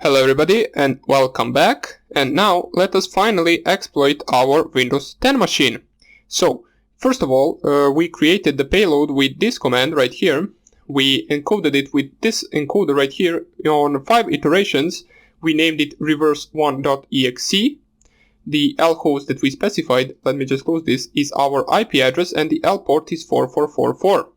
Hello everybody and welcome back, and now let us finally exploit our Windows 10 machine. So first of all, we created the payload with this command right here. We encoded it with this encoder right here on 5 iterations. We named it reverse1.exe. The L host that we specified, let me just close this, is our IP address, and the L port is 4444.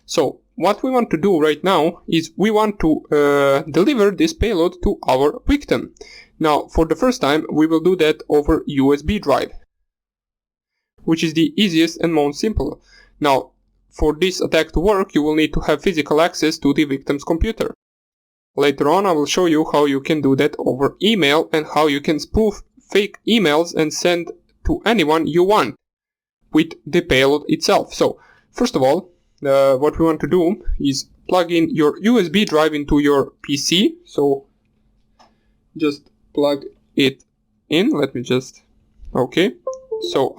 So what we want to do right now is we want to deliver this payload to our victim. Now, for the first time, we will do that over USB drive, which is the easiest and most simple. Now, for this attack to work, you will need to have physical access to the victim's computer. Later on, I will show you how you can do that over email and how you can spoof fake emails and send to anyone you want with the payload itself. So, first of all, what we want to do is plug in your USB drive into your PC. So just plug it in. Let me just, okay. So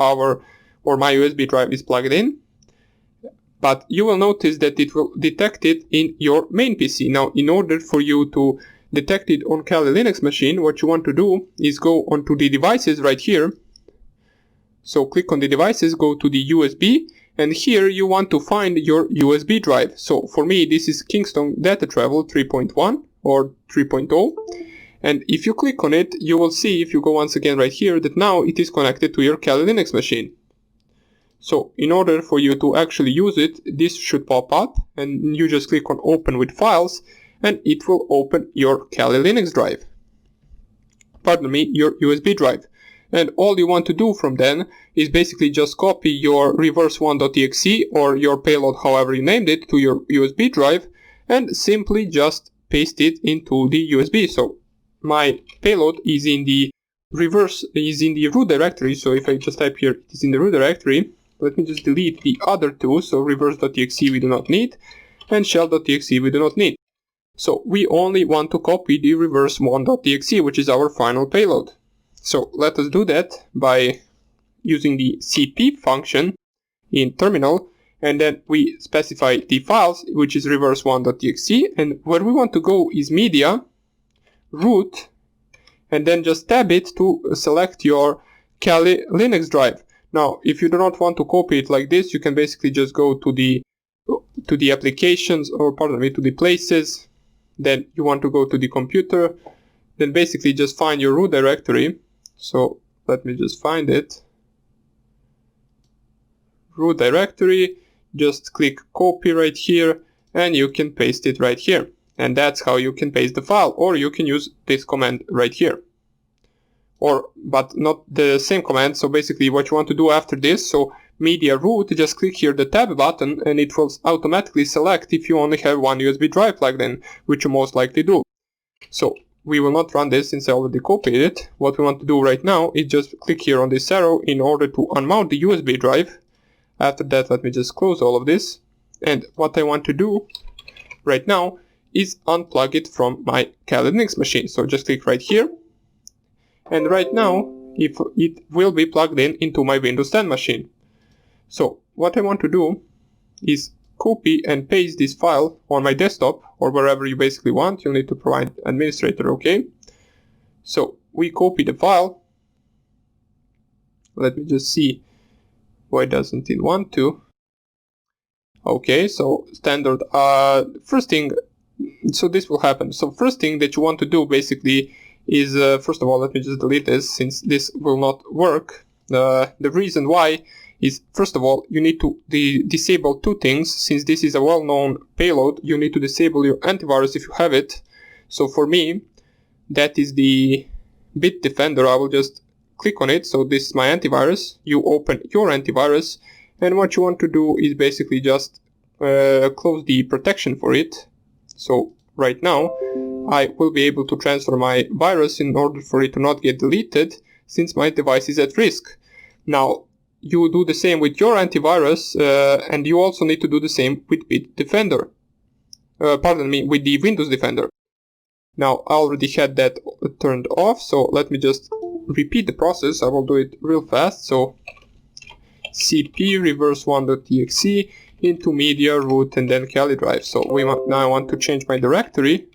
my USB drive is plugged in, but you will notice that it will detect it in your main PC. Now, in order for you to detect it on Kali Linux machine, what you want to do is go onto the devices right here. So click on the devices, go to the USB, and here you want to find your USB drive. So for me, this is Kingston Data Travel 3.1 or 3.0. And if you click on it, you will see, if you go once again right here, that now it is connected to your Kali Linux machine. So in order for you to actually use it, this should pop up, and you just click on Open with Files, and it will open your Kali Linux drive. Pardon me, your USB drive. And all you want to do from then is basically just copy your reverse1.exe or your payload, however you named it, to your USB drive, and simply just paste it into the USB. So my payload is in the root directory. So if I just type here, it is in the root directory. Let me just delete the other two. So reverse.exe we do not need, and shell.exe we do not need. So we only want to copy the reverse1.exe, which is our final payload. So let us do that by using the cp function in terminal, and then we specify the files, which is reverse1.exe, and where we want to go is media, root, and then just tab it to select your Kali Linux drive. Now, if you do not want to copy it like this, you can basically just go to the applications, or pardon me, to the places. Then you want to go to the computer, then basically just find your root directory. So let me just find it. Root directory, just click copy right here, and you can paste it right here. And that's how you can paste the file, or you can use this command right here. But not the same command. So basically what you want to do after this, so media root, just click here the tab button, and it will automatically select if you only have one USB drive plugged in, which you most likely do. So we will not run this since I already copied it. What we want to do right now is just click here on this arrow in order to unmount the USB drive. After that, let me just close all of this. And what I want to do right now is unplug it from my Kali Linux machine. So just click right here. And right now, it will be plugged in into my Windows 10 machine. So what I want to do is copy and paste this file on my desktop, or wherever you basically want. You'll need to provide administrator, okay? So we copy the file. Let me just see why doesn't it want to. Okay, so standard, first thing, so this will happen. So first thing that you want to do basically is, first of all, let me just delete this since this will not work. The reason why is, first of all, you need to disable two things. Since this is a well-known payload, you need to disable your antivirus if you have it. So for me, that is the Bitdefender. I will just click on it. So this is my antivirus. You open your antivirus, and what you want to do is basically just close the protection for it. So right now, I will be able to transfer my virus in order for it to not get deleted, since my device is at risk. Now, you do the same with your antivirus, and you also need to do the same with Bitdefender. Pardon me, with the Windows Defender. Now, I already had that turned off, so let me just repeat the process. I will do it real fast. So cp reverse1.exe into media root and then Kali drive. So now I want to change my directory,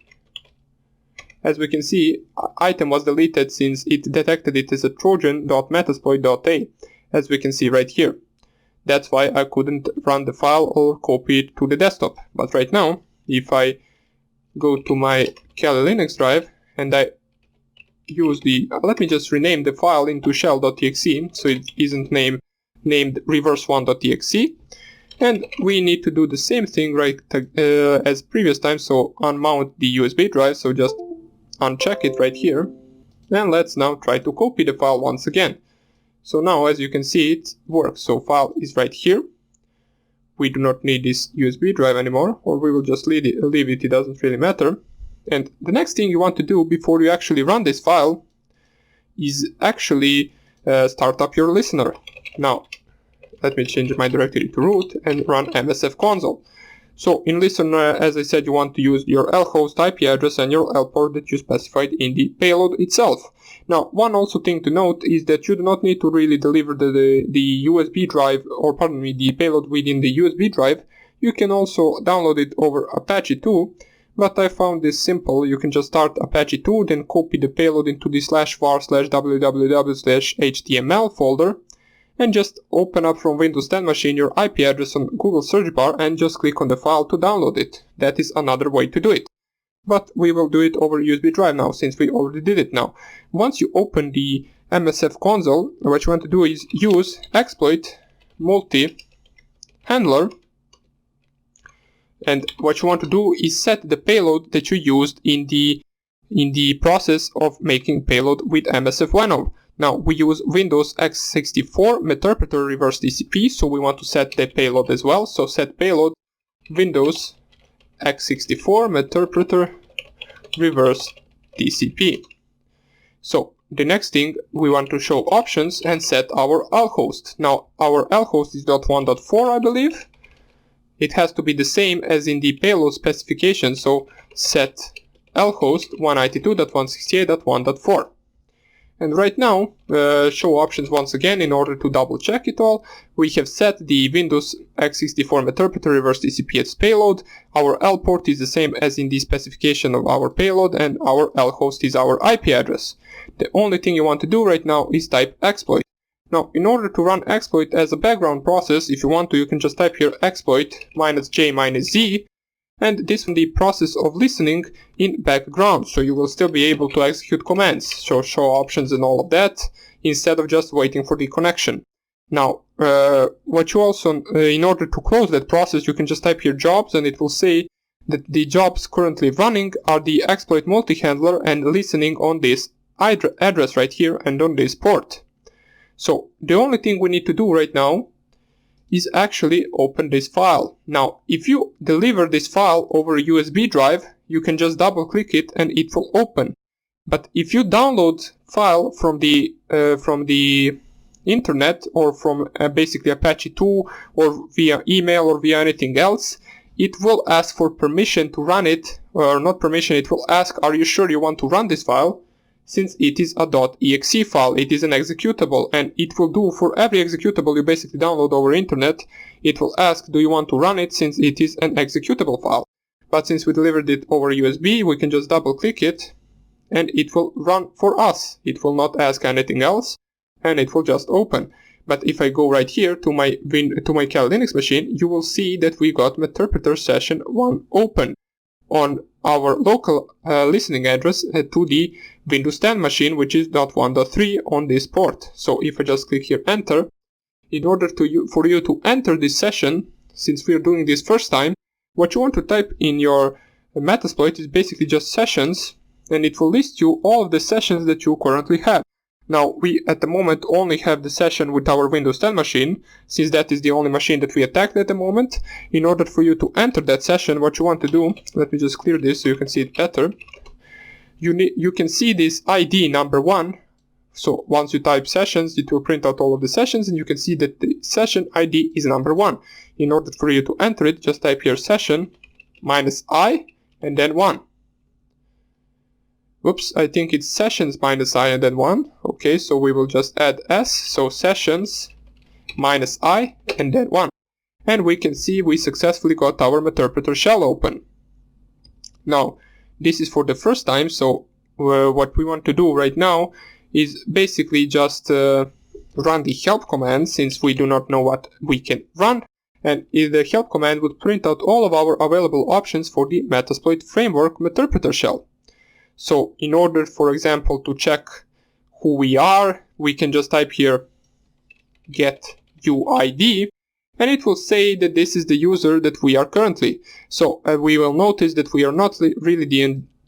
As we can see, item was deleted since it detected it as a trojan.metasploit.a, as we can see right here. That's why I couldn't run the file or copy it to the desktop. But right now, if I go to my Kali Linux drive and I use the, let me just rename the file into shell.exe so it isn't named reverse1.exe. And we need to do the same thing right as previous time, so unmount the USB drive, so just uncheck it right here. And let's now try to copy the file once again. So now as you can see it works, so file is right here. We do not need this USB drive anymore, or we will just leave it, it doesn't really matter. And the next thing you want to do before you actually run this file is actually start up your listener. Now, let me change my directory to root and run MSF console. So in listener, as I said, you want to use your lhost IP address and your lport that you specified in the payload itself. Now, one also thing to note is that you do not need to really deliver the USB drive, or pardon me, the payload within the USB drive. You can also download it over Apache 2, but I found this simple. You can just start Apache 2, then copy the payload into the /var/www/html folder, and just open up from Windows 10 machine your IP address on Google search bar and just click on the file to download it. That is another way to do it. But we will do it over USB drive now, since we already did it now. Once you open the MSF console, what you want to do is use exploit multi-handler, and what you want to do is set the payload that you used in the process of making payload with MSF Weno. Now we use Windows x64 Meterpreter reverse TCP, so we want to set the payload as well. So set payload Windows x64 Meterpreter reverse TCP. So the next thing, we want to show options and set our lhost. Now our lhost is .1.4, I believe. It has to be the same as in the payload specification, so set lhost 192.168.1.4. And right now, show options once again in order to double check it all. We have set the Windows x64 Meterpreter reverse TCP as payload. Our L port is the same as in the specification of our payload, and our lhost is our IP address. The only thing you want to do right now is type exploit. Now, in order to run exploit as a background process, if you want to, you can just type here exploit -j -z, and this is the process of listening in background, so you will still be able to execute commands, so show options and all of that, instead of just waiting for the connection. Now, what you also, in order to close that process, you can just type here jobs, and it will say that the jobs currently running are the exploit multi-handler and listening on this address right here and on this port. So the only thing we need to do right now is actually open this file. Now, if you deliver this file over a USB drive, you can just double click it and it will open. But if you download file from the internet, or from basically Apache 2, or via email, or via anything else, it will ask for permission to run it, or not permission, it will ask, are you sure you want to run this file? Since it is a .exe file, it is an executable, and it will do for every executable you basically download over internet, it will ask, do you want to run it, since it is an executable file. But since we delivered it over USB, we can just double click it, and it will run for us. It will not ask anything else, and it will just open. But if I go right here to my Kali Linux machine, you will see that we got Meterpreter session 1 open on our local listening address to the Windows 10 machine, which is .1.3 on this port. So if I just click here enter, in order for you to enter this session, since we are doing this first time, what you want to type in your Metasploit is basically just sessions, and it will list you all of the sessions that you currently have. Now, we at the moment only have the session with our Windows 10 machine, since that is the only machine that we attacked at the moment. In order for you to enter that session, what you want to do, let me just clear this so you can see it better. You can see this ID number 1. So once you type sessions, it will print out all of the sessions, and you can see that the session ID is number 1. In order for you to enter it, just type here session -i and then 1. Oops, I think it's sessions -i and then 1. Okay, so we will just add s, so sessions -i and then 1. And we can see we successfully got our Meterpreter shell open. Now, this is for the first time, so what we want to do right now is basically just run the help command, since we do not know what we can run, and the help command would print out all of our available options for the Metasploit framework Meterpreter shell. So in order, for example, to check who we are, we can just type here get UID, and it will say that this is the user that we are currently. So we will notice that we are not really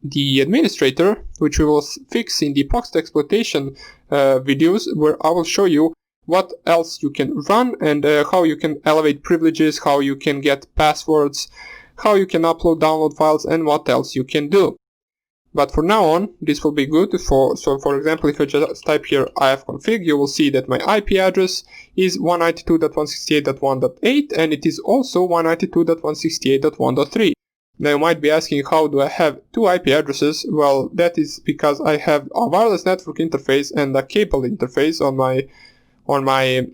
the administrator, which we will fix in the post exploitation videos, where I will show you what else you can run and how you can elevate privileges, how you can get passwords, how you can upload, download files, and what else you can do. But for now on, this will be good for example, if I just type here ifconfig, you will see that my IP address is 192.168.1.8, and it is also 192.168.1.3. Now you might be asking, how do I have two IP addresses? Well, that is because I have a wireless network interface and a cable interface on my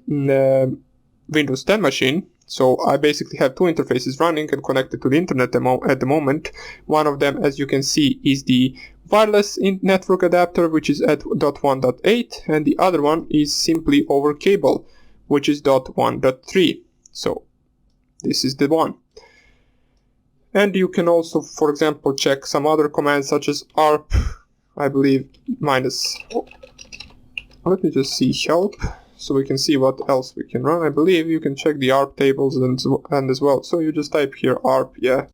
Windows 10 machine. So I basically have two interfaces running and connected to the internet at the moment. One of them, as you can see, is the wireless network adapter, which is at .1.8, and the other one is simply over cable, which is .1.3. So this is the one. And you can also, for example, check some other commands such as arp, I believe, minus, let me just see, help, so we can see what else we can run. I believe you can check the ARP tables and as well. So you just type here ARP, yeah.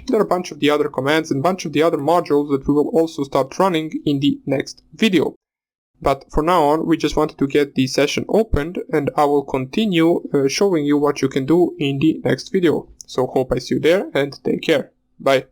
There are a bunch of the other commands and a bunch of the other modules that we will also start running in the next video. But for now on, we just wanted to get the session opened, and I will continue showing you what you can do in the next video. So hope I see you there, and take care. Bye.